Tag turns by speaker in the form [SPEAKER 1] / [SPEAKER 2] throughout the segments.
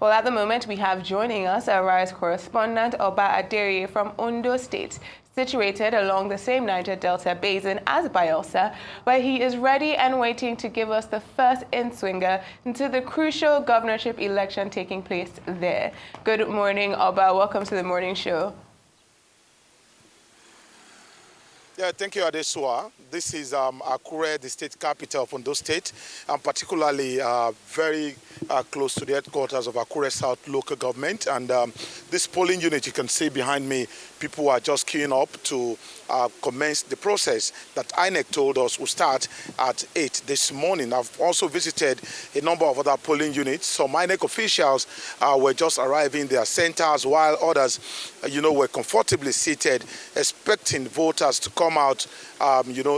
[SPEAKER 1] Well, at the moment, we have joining us our Rise correspondent, Oba Adeoye from Ondo State, situated along the same Niger Delta basin as Bayelsa, where he is ready and waiting to give us the first in-swinger into the crucial governorship election taking place there. Good morning, Oba. Welcome to the morning show.
[SPEAKER 2] Yeah, thank you, Adesua. This is Akure, the state capital of Ondo State, and particularly very close to the headquarters of Akure South local government. And this polling unit you can see behind me, people are just queuing up to commence the process that INEC told us will start at 8 this morning. I've also visited a number of other polling units. Some INEC officials were just arriving their centers, while others, were comfortably seated, expecting voters to come out,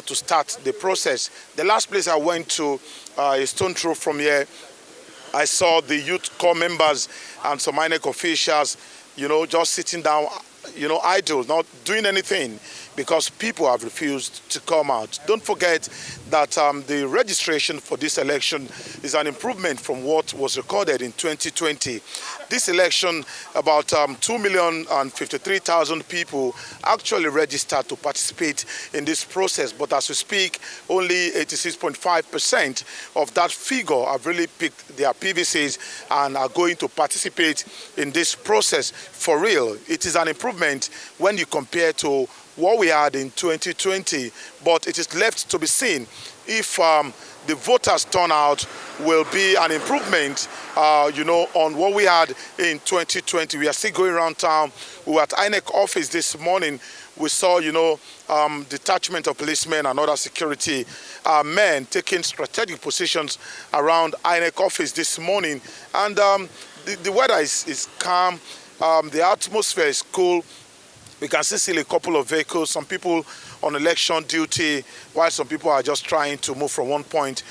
[SPEAKER 2] to start the process. The last place I went to, a stone throw from here, I saw the youth corps members and some INEC officials, just sitting down, idle, not doing anything, because people have refused to come out. Don't forget that the registration for this election is an improvement from what was recorded in 2020. This election, about 2,053,000 people actually registered to participate in this process. But as we speak, only 86.5% of that figure have really picked their PVCs and are going to participate in this process for real. It is an improvement when you compare to what we had in 2020, but it is left to be seen if the voters' turnout will be an improvement, on what we had in 2020. We are still going around town. We were at INEC office this morning. We saw, detachment of policemen and other security men taking strategic positions around INEC office this morning. And the weather is calm. The atmosphere is cool. We can still see a couple of vehicles, some people on election duty, while some people are just trying to move from one point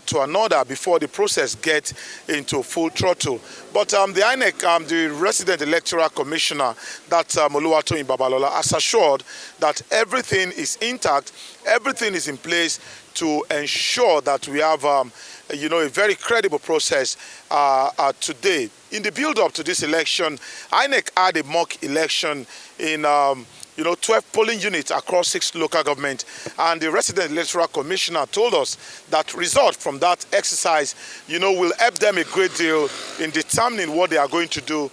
[SPEAKER 2] to another before the process gets into full throttle. But the INEC, the resident electoral commissioner, that's Oluwatoyin Babalola, has assured that everything is intact, everything is in place to ensure that we have a very credible process today. In the build-up to this election, INEC had a mock election in 12 polling units across 6 local governments, and the resident electoral commissioner told us that result from that exercise, will help them a great deal in determining what they are going to do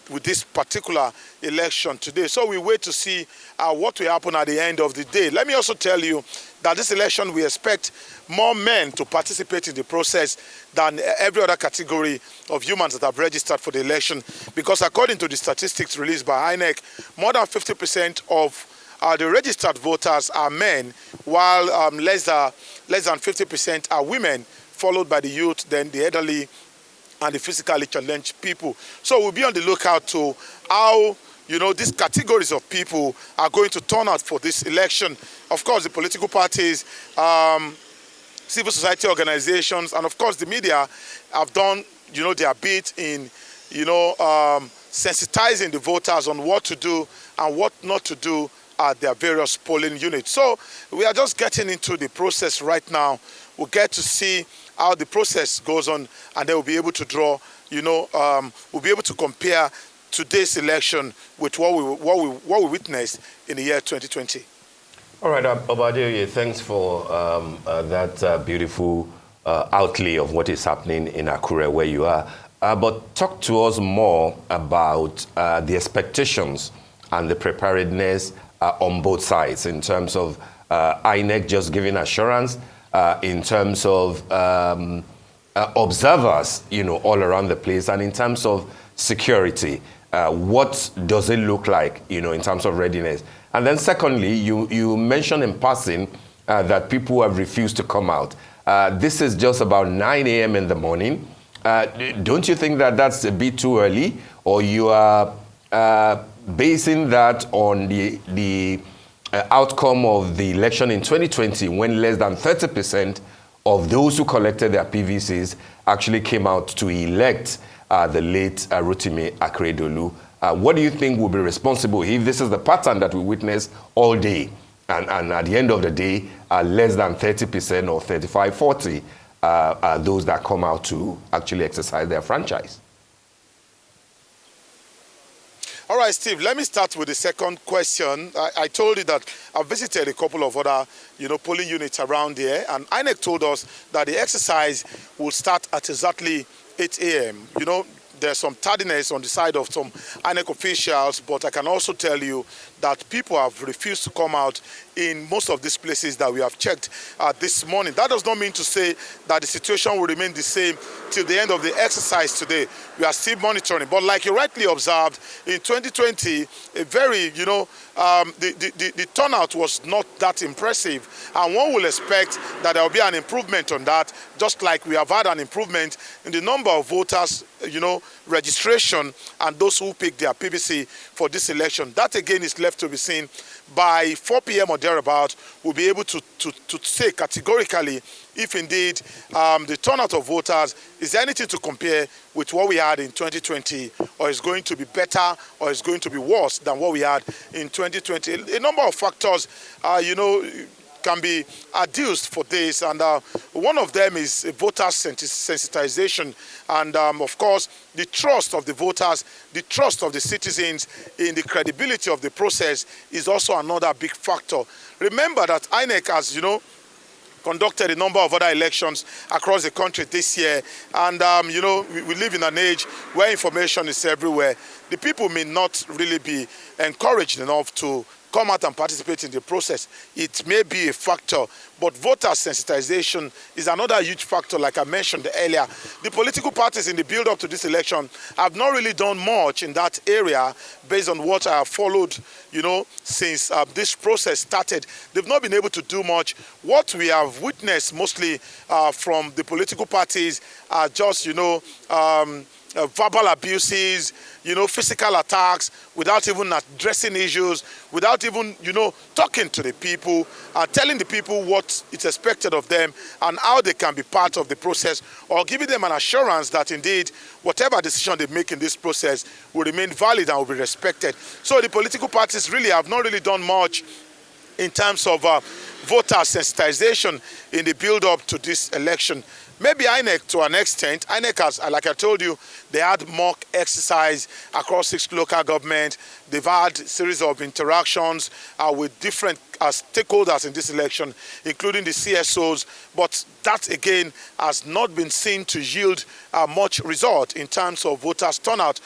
[SPEAKER 2] with this particular election today. So we wait to see what will happen at the end of the day. Let me also tell you that this election, we expect more men to participate in the process than every other category of humans that have registered for the election, because according to the statistics released by INEC, more than 50% of the registered voters are men, while less than 50% are women, followed by the youth, then the elderly, and the physically challenged people. So we'll be on the lookout to how these categories of people are going to turn out for this election. Of course, the political parties, civil society organizations, and of course the media have done their bit in sensitizing the voters on what to do and what not to do at their various polling units. So we are just getting into the process right now. We'll get to see how the process goes on, and then we'll be able to draw, we'll be able to compare today's election with what we witnessed in the year 2020.
[SPEAKER 3] All right, Oba Adeoye, thanks for that beautiful outlay of what is happening in Akure, where you are. But talk to us more about the expectations and the preparedness on both sides, in terms of INEC just giving assurance, in terms of observers, all around the place, and in terms of security. What does it look like, in terms of readiness? And then secondly, you mentioned in passing that people have refused to come out. This is just about 9 a.m. in the morning. Don't you think that that's a bit too early? Or you are basing that on the outcome of the election in 2020, when less than 30% of those who collected their PVCs actually came out to elect the late Rotimi Akeredolu? What do you think will be responsible if this is the pattern that we witness all day, and at the end of the day, less than 30% or 35, 40 are those that come out to actually exercise their franchise?
[SPEAKER 2] All right, Steve, let me start with the second question. I told you that I visited a couple of other, polling units around here, and INEC told us that the exercise will start at exactly 8 a.m. There's some tardiness on the side of some INEC officials, but I can also tell you that people have refused to come out in most of these places that we have checked this morning. That does not mean to say that the situation will remain the same till the end of the exercise today. We are still monitoring. But like you rightly observed, in 2020, a very, the turnout was not that impressive. And one will expect that there will be an improvement on that, just like we have had an improvement in the number of voters, registration and those who pick their PVC for this election. That again is left to be seen. By 4 p.m. or thereabout, we'll be able to say categorically if indeed the turnout of voters is anything to compare with what we had in 2020, or is going to be better, or is going to be worse than what we had in 2020. A number of factors, can be adduced for this, and one of them is voter sensitization, and of course the trust of the voters, the trust of the citizens in the credibility of the process is also another big factor. Remember that INEC has, conducted a number of other elections across the country this year, and we live in an age where information is everywhere. The people may not really be encouraged enough to come out and participate in the process. It may be a factor, but voter sensitization is another huge factor, like I mentioned earlier. The political parties in the build-up to this election have not really done much in that area based on what I have followed, since this process started. They've not been able to do much. What we have witnessed mostly from the political parties are just, verbal abuses, physical attacks, without even addressing issues, without even, talking to the people, telling the people what is expected of them and how they can be part of the process, or giving them an assurance that indeed whatever decision they make in this process will remain valid and will be respected. So the political parties really have not really done much in terms of voter sensitization in the build-up to this election. Maybe INEC, to an extent, INEC has, like I told you, they had mock exercise across 6 local governments. They've had a series of interactions with different stakeholders in this election, including the CSOs. But that, again, has not been seen to yield much result in terms of voters' turnout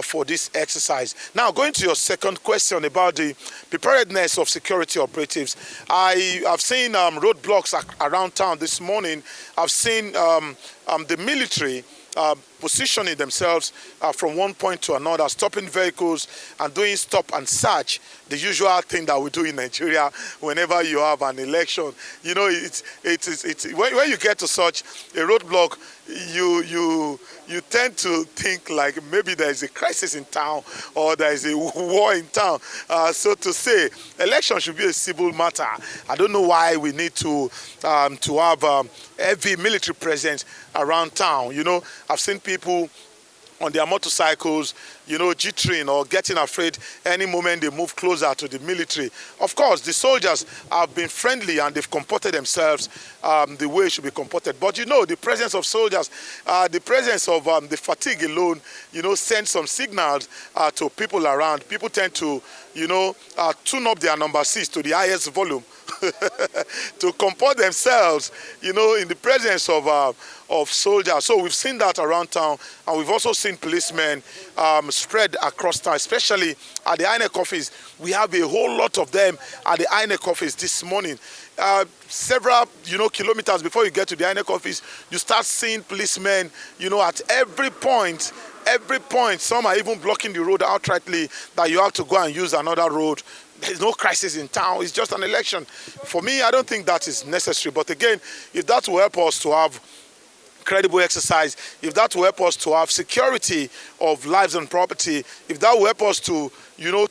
[SPEAKER 2] for this exercise. Now, going to your second question about the preparedness of security operatives, I have seen roadblocks around town this morning. I've seen the military positioning themselves from one point to another, stopping vehicles and doing stop and search, the usual thing that we do in Nigeria whenever you have an election. When you get to such a roadblock, you tend to think like maybe there is a crisis in town or there is a war in town. So to say, election should be a civil matter. I don't know why we need to have heavy military presence around town. I've seen people on their motorcycles, jittering or getting afraid any moment they move closer to the military. Of course, the soldiers have been friendly and they've comported themselves the way it should be comported. But the presence of soldiers, the presence of the fatigue alone, sends some signals to people around. People tend to, tune up their number 6 to the highest volume to comport themselves, in the presence of soldiers. So we've seen that around town, and we've also seen policemen spread across town, especially at the INEC office. We have a whole lot of them at the INEC office this morning. Several, kilometers before you get to the INEC office, you start seeing policemen, at every point. Some are even blocking the road outrightly that you have to go and use another road. There's no crisis in town. It's just an election. For me, I don't think that is necessary. But again, if that will help us to have credible exercise, if that will help us to have security of lives and property, if that will help us to,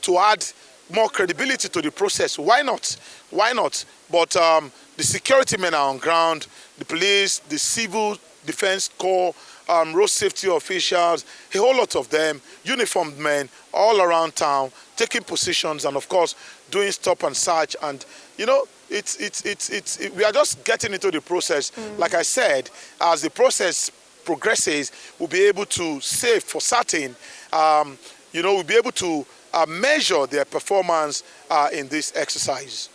[SPEAKER 2] to add more credibility to the process, why not? Why not? But the security men are on ground, the police, the civil defense corps, road safety officials, a whole lot of them, uniformed men all around town, taking positions and, of course, doing stop and search. And, we are just getting into the process. Like I said, as the process progresses, we'll be able to say for certain, we'll be able to measure their performance in this exercise.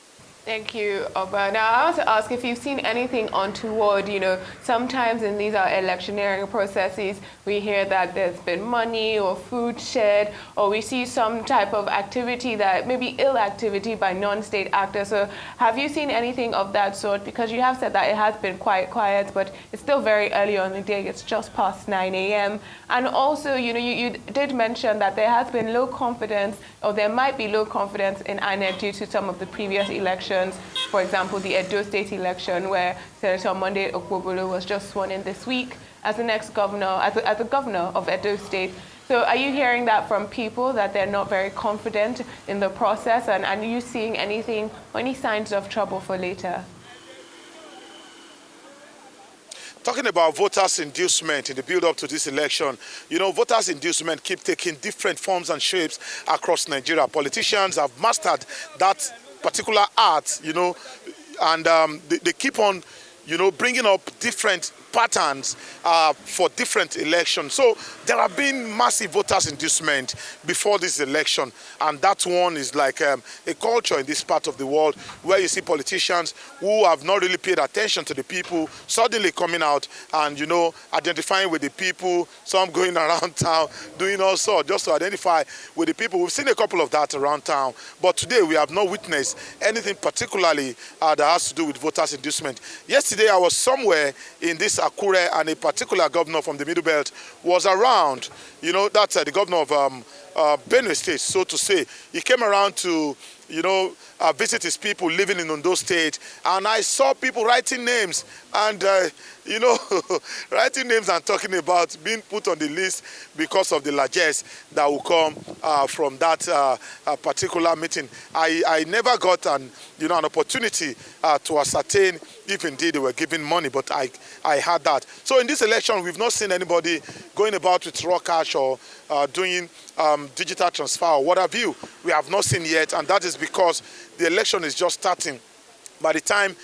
[SPEAKER 1] Thank you, Oba. Now, I want to ask if you've seen anything untoward. Sometimes in these electioneering processes, we hear that there's been money or food shared, or we see some type of activity that maybe ill activity by non-state actors. So have you seen anything of that sort? Because you have said that it has been quite quiet, but it's still very early on in the day. It's just past 9 a.m. And also, you did mention that there has been low confidence, or there might be low confidence in INEC due to some of the previous elections. For example, the Edo State election, where Senator Monday Okpobolo was just sworn in this week as the next governor, as the governor of Edo State. So are you hearing that from people, that they're not very confident in the process? And are you seeing anything, or any signs of trouble for later?
[SPEAKER 2] Talking about voters' inducement in the build-up to this election, voters' inducement keep taking different forms and shapes across Nigeria. Politicians have mastered that particular art, and they keep on, bringing up different patterns for different elections. So there have been massive voters' inducement before this election, and that one is like a culture in this part of the world, where you see politicians who have not really paid attention to the people suddenly coming out and identifying with the people, some going around town doing all sorts just to identify with the people. We've seen a couple of that around town, but today we have not witnessed anything particularly that has to do with voters' inducement. Yesterday I was somewhere in this Akure, and a particular governor from the Middle Belt was around. That's the governor of Benue State, so to say. He came around to, visit his people living in Ondo State, and I saw people writing names and, writing names and talking about being put on the list because of the largesse that will come from that particular meeting. I never got an opportunity to ascertain if indeed they were giving money, but I had that. So in this election, we've not seen anybody going about with raw cash or doing digital transfer or what have you. We have not seen yet, and that is because the election is just starting. By the time,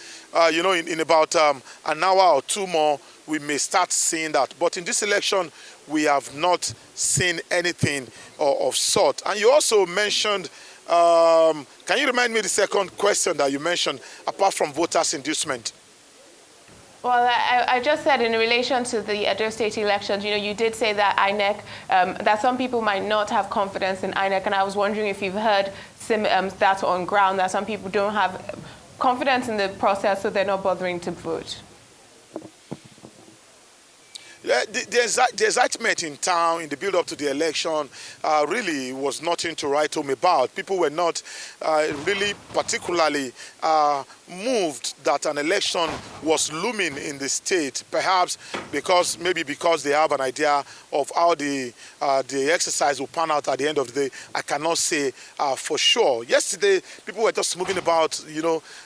[SPEAKER 2] in about an hour or two more, we may start seeing that. But in this election, we have not seen anything of sort. And you also mentioned, can you remind me the second question that you mentioned, apart from voters' inducement?
[SPEAKER 1] Well, I just said in relation to the Edo State elections, you did say that INEC, that some people might not have confidence in INEC, and I was wondering if you've heard that on ground, that some people don't have confidence in the process, so they're not bothering to vote.
[SPEAKER 2] The excitement in town in the build-up to the election really was nothing to write home about. People were not really particularly moved that an election was looming in the state, perhaps because they have an idea of how the exercise will pan out at the end of the day. I cannot say for sure. Yesterday, people were just moving about,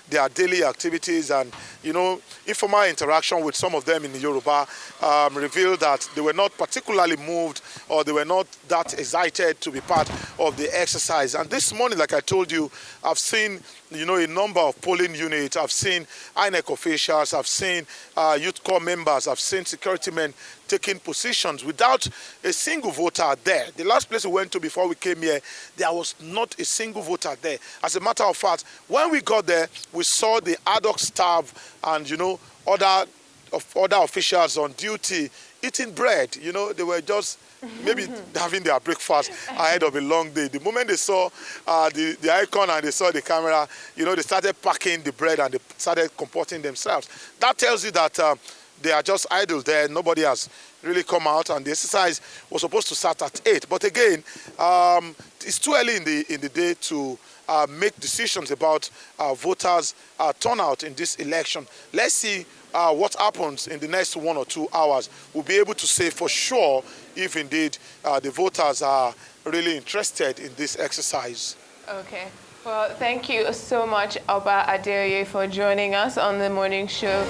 [SPEAKER 2] their daily activities, and informal interaction with some of them in the Yoruba revealed that they were not particularly moved, or they were not that excited to be part of the exercise. And this morning, like I told you, I've seen a number of polling units. I've seen INEC officials, I've seen youth corps members, I've seen security men taking positions without a single voter there. The last place we went to before we came here, there was not a single voter there. As a matter of fact, when we got there, we saw the ad hoc staff and, other officials on duty eating bread. They were just maybe having their breakfast ahead of a long day. The moment they saw the icon and they saw the camera, they started packing the bread and they started comporting themselves. That tells you that they are just idle there. Nobody has really come out, and the exercise was supposed to start at 8. But again, it's too early in the day to make decisions about voters' turnout in this election. Let's see what happens in the next 1 or 2 hours. We'll be able to say for sure if indeed the voters are really interested in this exercise.
[SPEAKER 1] Okay. Well, thank you so much, Oba Adeoye, for joining us on the morning show.